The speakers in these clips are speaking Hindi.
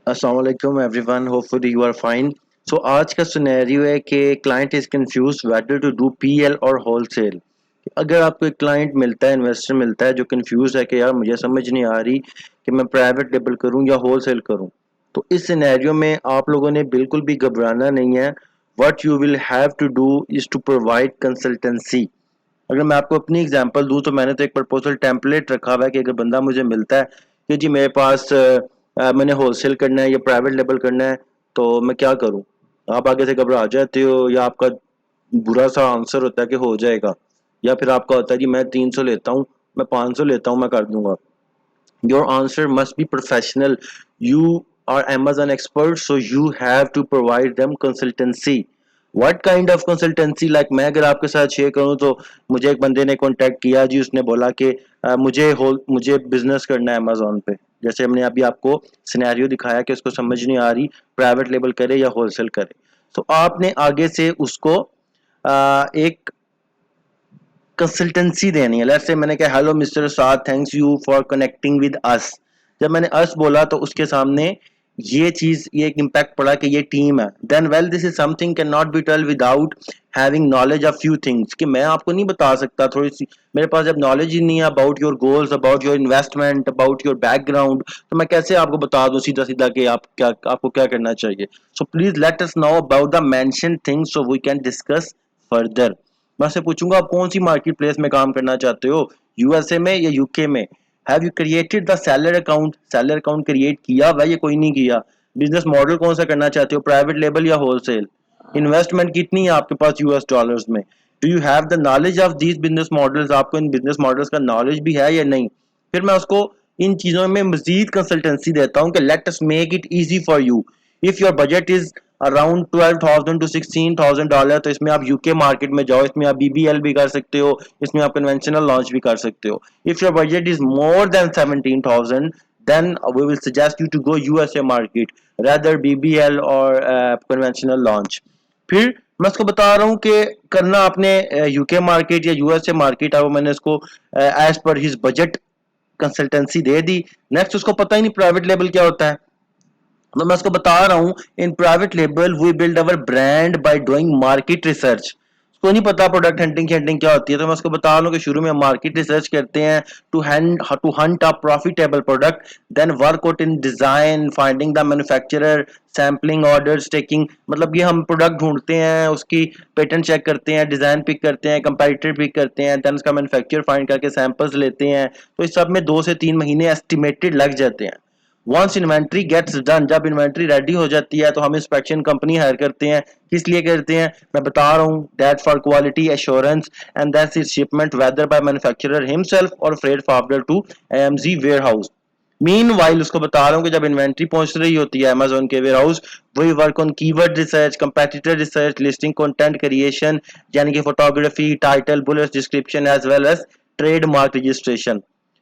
अस्सलाम वालेकुम everyone, hopefully you are fine. So आज का सिनेरियो है कि client is confuse whether to do PL और होलसेल। अगर आपको एक क्लाइंट मिलता है, इन्वेस्टर मिलता है जो कंफ्यूज है कि यार मुझे समझ नहीं आ रही कि मैं प्राइवेट लेबल करूं या होलसेल करूं, तो इस सिनेरियो में आप लोगों ने बिल्कुल भी घबराना नहीं है। What you will have to do is to provide consultancy. अगर मैं आपको अपनी एग्जांपल दूं तो मैंने तो एक प्रपोजल टेम्पलेट रखा हुआ है कि अगर बंदा मुझे मिलता है कि जी मेरे पास मैंने होलसेल करना है या प्राइवेट लेवल करना है, तो मैं क्या करूं। आप आगे से घबरा जाते हो या आपका बुरा सा आंसर होता है कि हो जाएगा, या फिर आपका होता है कि मैं 300 लेता हूँ, मैं 500 लेता हूँ, मैं कर दूंगा। Your answer must be professional. You are Amazon expert, so you have to provide them consultancy. What kind of consultancy? Like मैं अगर आपके साथ शेयर करूं तो मुझे एक बंदे ने कांटेक्ट किया जी, उसने बोला कि मुझे बिजनेस करना है अमेजोन पे। जैसे हमने अभी आपको सिनेरियो दिखाया कि उसको समझ नहीं आ रही प्राइवेट लेवल करे या होलसेल करे, तो आपने आगे से उसको एक कंसल्टेंसी देनी है। लेट्स से मैंने कहा hello mister Saad, thanks you for connecting with us. जब मैंने अस बोला तो उसके सामने ये एक इम्पैक्ट पड़ा कि ये टीम है। Then well this is something can not be tell without having knowledge of few things, कि मैं आपको नहीं बता सकता थोड़ी सी, मेरे पास जब नॉलेज ही नहीं है about your goals, about your investment, about your background, तो मैं कैसे आपको बता दूं सीधा सीधा कि आपको क्या करना चाहिए। So please let us know about the mention things so we can discuss further. मैं आपसे पूछूंगा आप कौन सी मार्केट प्लेस में काम करना चाहते हो, यूएसए में या यूके में। Have you created the seller account create किया हुआ या कोई नहीं किया। बिजनेस मॉडल कौन सा करना चाहते हो, प्राइवेट लेबल या होलसेल। इन्वेस्टमेंट कितनी है आपके पास यूएस डॉलर्स में। Do you have the knowledge of these business models, आपको इन बिजनेस मॉडल्स का नॉलेज भी है या नहीं। फिर मैं उसको इन चीज़ों में मजीद कंसल्टेंसी देता हूँ कि let us make it easy for you. If your budget is around 12,000 to $16,000, तो इसमें आप यूके मार्केट में जाओ, इसमें आप बीबीएल भी कर सकते हो, इसमें आप कन्वेंशनल लॉन्च भी कर सकते हो। If your budget is more than 17,000, then we will suggest you to go USA market rather BBL और conventional launch। फिर मैं उसको बता रहा हूँ कि करना आपने यूके मार्केट या यूएसए मार्केट है, वो मैंने उसको as per his budget consultancy दे दी। नेक्स्ट उसको पता ही नहीं प्राइवेट लेवल क्या होता है, तो मैं उसको बता रहा हूँ in private label we build our brand by doing market research. उसको नहीं पता प्रोडक्ट हंटिंग क्या होती है, तो मैं उसको बता रहा हूँ कि शुरू में हम मार्केट रिसर्च करते हैं to hunt a profitable product, then work out in design, finding the manufacturer, sampling, orders taking. मतलब ये हम प्रोडक्ट ढूंढते हैं, उसकी पेटेंट चेक करते हैं, डिजाइन पिक करते हैं, कंपेटिटर पिक करते हैं, देन उसका मैन्युफैक्चर फाइंड करके सैंपल्स लेते हैं। तो इस सब में 2 से 3 महीने एस्टिमेटेड लग जाते हैं। वंस इन्वेंट्री गेट्स डन, जब इन्वेंट्री रेडी हो जाती है तो हम इंस्पेक्शन कंपनी हायर करते हैं। किस लिए करते हैं मैं बता रहा हूँ, that for quality assurance and that's is shipment whether by manufacturer himself और freight forwarder to AMG warehouse. Meanwhile उसको बता रहा हूँ कि जब इन्वेंट्री पहुंच रही होती है अमेजोन के वेयर हाउस, वही work on keyword research, competitor research, listing content creation, यानी कि photography, title, bullets, description as well as trademark registration.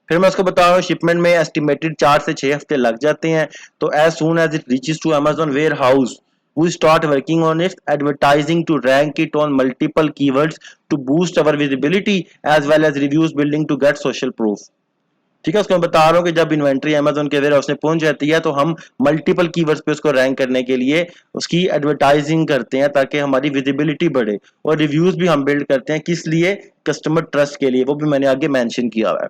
फिर मैं उसको बता रहा हूँ शिपमेंट में एस्टिमेटेड 4 से 6 हफ्ते लग जाते हैं। तो as soon as it reaches to Amazon warehouse we start working on its advertising to rank it on multiple keywords to boost our visibility as well as reviews building to get social proof। ठीक है, उसको मैं बता रहा हूँ कि जब इन्वेंट्री अमेजोन के वेयर हाउस में पहुंच जाती है तो हम मल्टीपल कीवर्ड्स पे उसको रैंक करने के लिए उसकी एडवर्टाइजिंग करते हैं ताकि हमारी विजिबिलिटी बढ़े, और रिव्यूज भी हम बिल्ड करते हैं किस लिए, कस्टमर ट्रस्ट के लिए, वो भी मैंने आगे मेंशन किया हुआ है।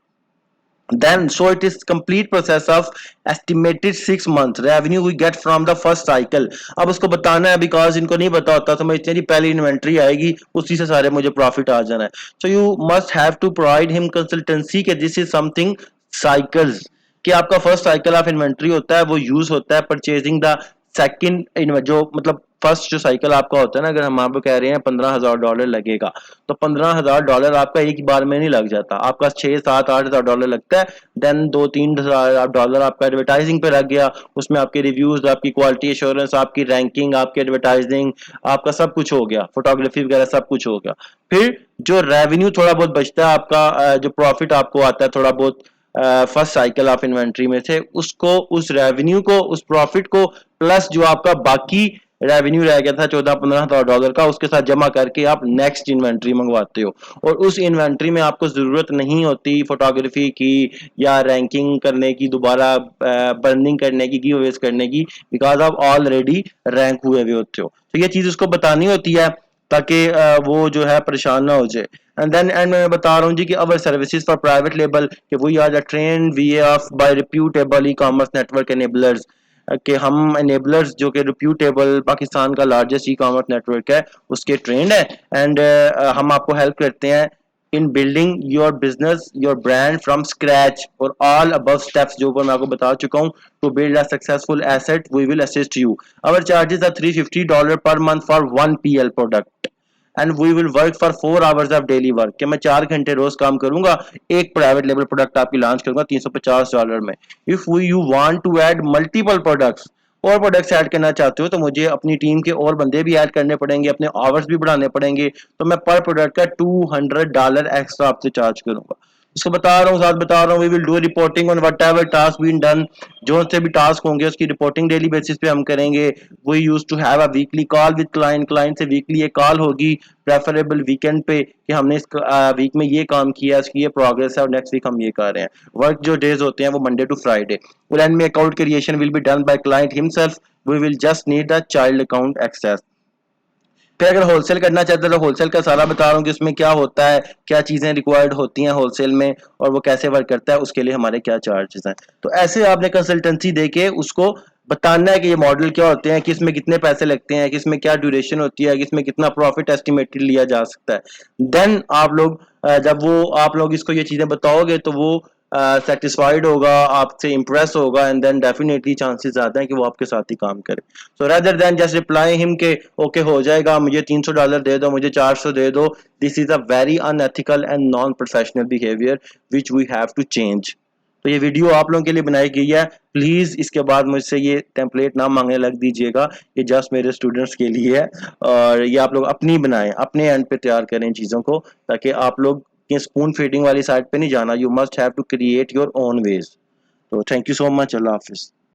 Then, so it is complete process of estimated 6 months revenue we get from the first cycle। अब उसको बताना है, बिकॉज इनको नहीं पता होता तो मैं इतनी पहली इन्वेंट्री आएगी उसी से सारे मुझे प्रॉफिट आ जाना है। So you must have to provide him consultancy के दिस इज समथिंग साइकिल्स, कि आपका फर्स्ट साइकिल ऑफ इन्वेंट्री होता है वो यूज होता है परचेजिंग द सेकंड, जो मतलब फर्स्ट जो साइकिल आपका होता है ना, अगर हम आपको कह रहे हैं $15,000 लगेगा, तो $15,000 आपका एक ही बार में नहीं लग जाता, आपका 6 7 8 हज़ार डॉलर लगता है। देन 2 3 हज़ार डॉलर आपका एडवर्टाइजिंग पे लग गया, उसमें आपके रिव्यूज, आपकी क्वालिटी एश्योरेंस, आपकी रैंकिंग, आपकी एडवर्टाइजिंग, आपका सब कुछ हो गया, फोटोग्राफी वगैरह सब कुछ हो गया। फिर जो रेवेन्यू थोड़ा बहुत बचता है आपका, जो प्रॉफिट आपको आता है थोड़ा बहुत फर्स्ट साइकिल ऑफ इन्वेंट्री में से, उसको, उस रेवेन्यू को, उस प्रॉफिट को, प्लस जो आपका बाकी रेवेन्यू रह गया था 14-15 हज़ार डॉलर का, उसके साथ जमा करके आप नेक्स्ट इन्वेंट्री मंगवाते हो, और उस इन्वेंट्री में आपको ज़रूरत नहीं होती फोटोग्राफी की या रैंकिंग करने की, दोबारा बर्निंग करने की, गिव अवेज करने की, बिकॉज आप ऑलरेडी रैंक हुए हुए होते हो। तो ये चीज़ उसको बतानी होती है ताकि वो जो है परेशान ना हो जाए। एंड देन एंड मैं बता रहा हूँ जी कि our services for private label कि we are the train we of by reputable ecommerce network enablers, कि हम एनेबलर्स जो कि रिप्यूटेबल पाकिस्तान का लार्जेस्ट ई कॉमर्स नेटवर्क है उसके ट्रेंड है। एंड हम आपको हेल्प करते हैं in building your business your brand from scratch और ऑल अबव स्टेप्स जो ऊपर मैं आपको बता चुका हूँ। To build a successful asset we will assist you. Our charges are $350 per month for 1 PL product and we will work for 4 hours of daily work, कि मैं 4 घंटे रोज काम करूंगा, एक प्राइवेट लेवल प्रोडक्ट आपकी लॉन्च करूंगा $350 में। If we you want to add multiple products, और प्रोडक्ट्स ऐड करना चाहते हो तो मुझे अपनी टीम के और बंदे भी ऐड करने पड़ेंगे, अपने आवर्स भी बढ़ाने पड़ेंगे, तो मैं पर प्रोडक्ट का $200 एक्स्ट्रा आपसे चार्ज करूंगा। इसको बता रहा हूँ, साथ बता रहा हूँ, we will do reporting on whatever task been done, जो से भी टास्क होंगे उसकी रिपोर्टिंग डेली बेसिस पे हम करेंगे। We use to have a weekly call with client, client से वीकली एक कॉल होगी, प्रेफरेबल वीकेंड पे, कि हमने इस वीक में ये काम किया, इसकी ये प्रोग्रेस है और नेक्स्ट वीक हम ये कर रहे हैं। वर्क जो डेज होते हैं वो मंडे टू फ्राइडे। एंड में account creation will be done by client himself, we will just need the child account access. फिर अगर होलसेल करना चाहते हैं तो होलसेल का सारा बता रहा हूँ कि उसमें क्या होता है, क्या चीज़ें रिक्वायर्ड होती हैं होलसेल में, और वो कैसे वर्क करता है, उसके लिए हमारे क्या चार्जेस हैं। तो ऐसे आपने कंसल्टेंसी दे के उसको बताना है कि ये मॉडल क्या होते हैं, किस में कितने पैसे लगते हैं, किस में क्या ड्यूरेशन होती है, किस में कितना प्रॉफिट एस्टिमेटेड लिया जा सकता है। देन आप लोग जब वो आप लोग इसको ये चीज़ें बताओगे तो वो सेटिस्फाइड होगा, आपसे इम्प्रेस होगा, एंड देन डेफिनेटली चांसेस ज़्यादा हैं कि वो आपके साथ ही काम करे। सो rather than just reply him के ओके हो जाएगा, मुझे $300 दे दो, मुझे 400 दे दो, this is a very unethical and non professional behaviour which we have to change. तो ये वीडियो आप लोगों के लिए बनाई गई है, प्लीज़ इसके बाद मुझसे ये टेम्पलेट ना मांगने लग दीजिएगा, ये जस्ट मेरे स्टूडेंट्स के लिए है, और ये आप लोग अपनी बनाएं, अपने एंड पे तैयार करें चीज़ों को, ताकि आप लोग ये स्पून फीडिंग वाली साइड पे नहीं जाना। You must have to create your own ways. तो थैंक यू सो मच, अल्लाह हाफिज़।